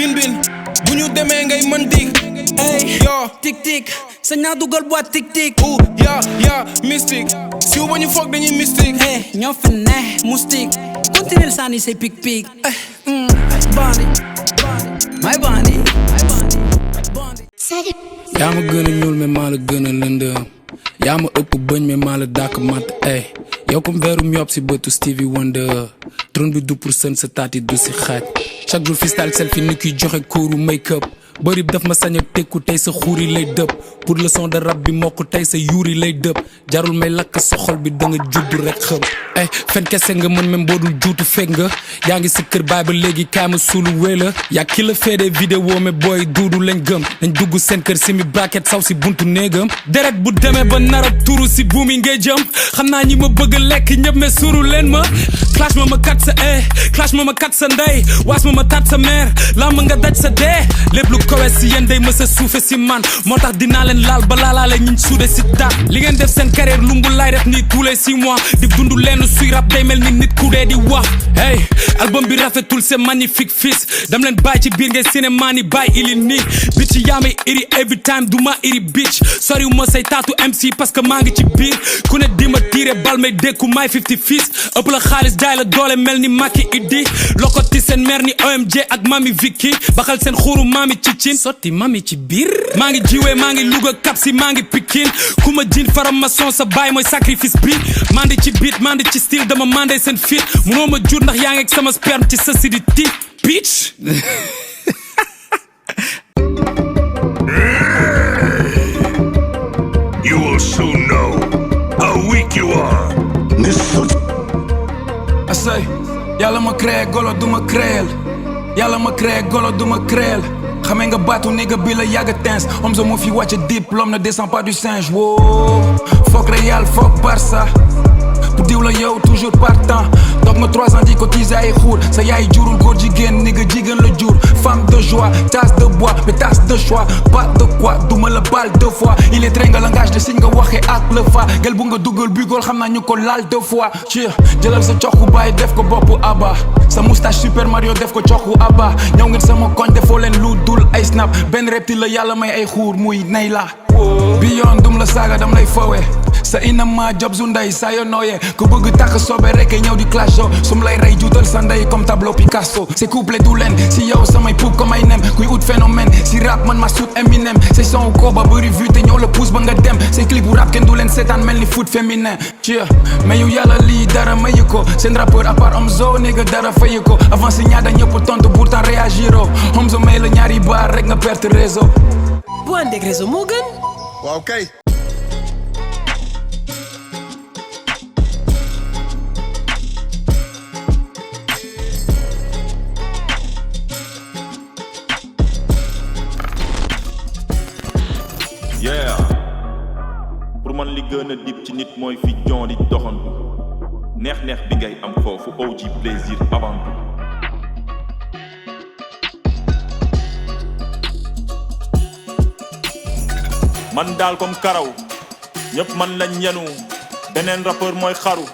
bin bin bu ñu demee ngay mën dig Hey, yo tic tic, sañ naa dugal boîte tic tic. ya mystique siw ba ñu foog dañuy mystique. Hey, ñoo fi ne moustique. Continuel sànni say pic pic. Bandi, my bandi. yaa ma gën a ñuul mais maa la gën a lëndëm yaa ma ëpp bëñ mais maa la dàkk mat ay yow comme verum yob si bëtu Stevie Wonder trône bi du pour sën sa taati du si xaaj chaque jour freestyle selfie ni kuy joxe kuuru make up bëri daf ma sañ a tekku tey sa xuuri lay dëpp pour le son de rap bi mokk tey sa yuuri lay dëpp jarul may lakk sa xol bi da nga juddu rek xëm ay fen kese nga mën même boo dul juutu fekk nga yaa ngi sa kër baay ba léegi kaay ma suulu wéy la yaa ki la fee des vidéo mais booy duudu lañ gëm nañ dugg seen kër si mi bracket saw si buntu néegam deret bu demee ba nara turu si buumi ngay jëm xam naa ñi ma bëgg lekk ñëpp mais suru leen ma clash ma kat sa clash ma kat sa ndey waas ma tat sa mère laa ma nga daj sa dee lépp lu kowe si yéen day mës a suufe si man moo tax dinaa leen laal ba laalaale ñiñ suude si taat li ngeen def seen carrière lumbu lay def nii tous les 6 mois di dundu leen suy rap day mel ni nit ku dee di wax hey album bi rafetul c'est magnifique fils dam leen bàyyi ci biir ngay cinéma ni bàyyi ili nii bitch yaa may iri every time du ma iri bitch sori wu ma say taatu MC parce que maa ngi ci biir ku ne di ma tiire bal may dékku may 50 fils ëpp la xaalis jaay la doole mel ni Macky Idi lokoti seen mère ni OMG ak mami Vicky baxal seen xuuru mami ci cin sotti mami ci biir maa ngi jiwee maa ngi Louga Kapsi maa ngi Pikine ku ma jin faramason sa baay mooy sacrifice bi mandi ci beat mandi ci style dama mandé seen fit munoo ma jur ndax yaa ngi ak sama sperme ci sa sidi ti bitch You will soon know how weak you are. I say yàlla ma créé golo du ma créel yàlla ma créé golo du ma créel xamee nga baatu nigga bi la yàgg tens Omzo moo fi wàcce deep l'homme ne descend pas du singe wow foog Real foog Barça pour diw la yow toujours partant toog nga 3 ans di cotiser ay xuur sa yaay jurul góor jigéen nigga jigéen la jur femme de joie tasse de bois mais tasse de choix pas de quoi duma la balle 2 fois il est très nga langage de signe nga waxee ak le fa gel bu nga dugal bugol xam naa ñu ko laal 2 fois ci jëlal sa coxu bàyyi def ko boppu Abba sa moustache Super Mario def ko coxu Abba ñëw ngeen sama koñ defoo leen lu dul ay snap benn reptile la yàlla may ay xuur muy nay la bi yoon dum la saaga dam lay fowe sa inama job su ndey sa yo nooyee ku bëgg takk sobe rek ñëw di clash yo sum lay rey juutal sa ndey comme tableau Picasso c'est couplé du leen si yow samay puub comme ay nem kuy ut phénomène si rap man ma suut Eminem c'est son ko ba bëri vue te ñëw la pousse ba nga dem c'est clip bu rap kenn du leen seetaan mel ni foot féminin ci mais yu yàlla lii dara mayu ko seen rappeur à part Omzo nigga dara fayu ko avant si ñaada ñëpp tontu pourtant réagiro Omzo may la ñaari baar rek nga perte réseau bu àndeeg réseau moo gën. Waaw kay. Yeah pour man li gën a dib ci nit mooy fi jon di doxantu neex-neex bi ngay am foofu OG plaisir avant tout. man daal comme karaw ñëpp man lañ yenu beneen rappeur mooy xaru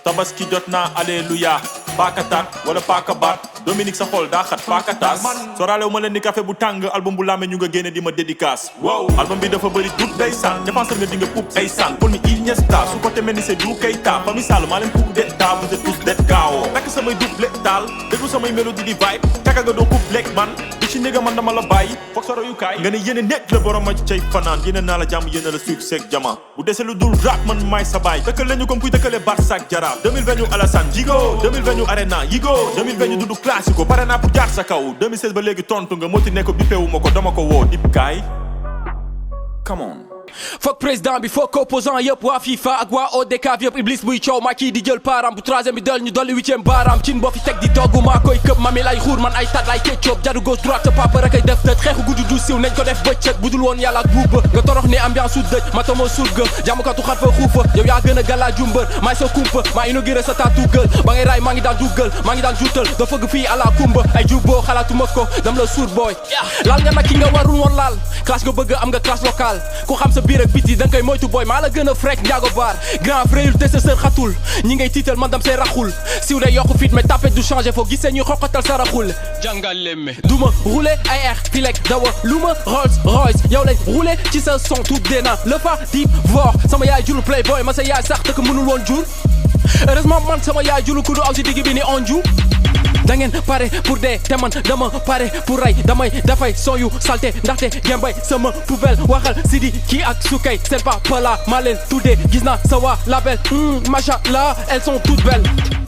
tabaski jot naa alléluia paakataat wala paakabaat Dominique sa xol daa xat paakataas soraalewu ma leen ni café bu tàng album bu laame ñu nga génne di ma dédicace wow album bi dafa bëri dut day sàn défenseur nga di nga puub ay sàn kon ni Iniesta su ko temee ni c'est du Keita fa misaal maa leen puub d'état vous êtes tous det gaawo takk samay double taal déglu samay mélodie di vibe kaka nga doo puub lekk man di ci néga man dama la bàyyi foog sa royukaay nga ne yéene nekk la borom ma cay fanaan yéene naa la jàmm yéene la succès ak jama bu dese lu dul rap man maay sa baay dëkkal lañu comme kuy dëkkale Barça ak Jaraaf 2020 ñu Alassane Djigo 2020 ñu Arena Yigo 2020 ñu dudu classico pare naa pour jaar sa kaw 2016 ba léegi tontu nga moti ne ko bippéwu ma ko dama ko woo dip kaay come on Fuck président bi fuck opposant yëpp waa FIFA ak waa ODCAV yëpp iblis buy coow maa kii di jël param bu troisième bi dal ñu dolli 8e baram cin boo fi teg di togg maa koy këpp mamil ay xuur man ay tag ay ketchup jaru gauche droite sa papa rek ay def tëj xeexu guddi du siw nañ ko def bëccëg budul woon yàlla ak buuba nga torox ni ambiance su dëj ma tomo surga jàmmkatu xat fa xuufa yow yaa gën a gala jumbar maay sa kumpa maa inauguré sa taatu gël ba ngay raay maa ngi daan duggal maa ngi daan juutal da fëgg fii ala kumba ay jubboo xalaatuma ko dam la suur booy laal nga nag ki nga warul woon laal clash nga bëgg am nga clash local ku xam sa sa biir ak biti danga koy moytu boy maa la gën a frek njaago baar grand frère te sa sër xatul ñi ngay tiital man dam say raxul siw day yokku fit mais tapet du changer foo gisee ñuy xoqatal sa raxul jàngal lemme duma rouler ay air filek dawa luma Rolls Royce yow lay rouler ci sa son tout dena le fa deep vor sama yaay julu playboy ma sa yaay sax te ko mënul woon jur heureusement man sama yaay julu ku du aw si digg bi ni onju da ngeen pare pour dee te man dama pare pour rey damay dafay son yu salté ndaxte gembay sama poubelle waxal Sidi kii ak Sukay seen papa la maa leen tuddee gis naa sa waa label machallah elles sont toutes belles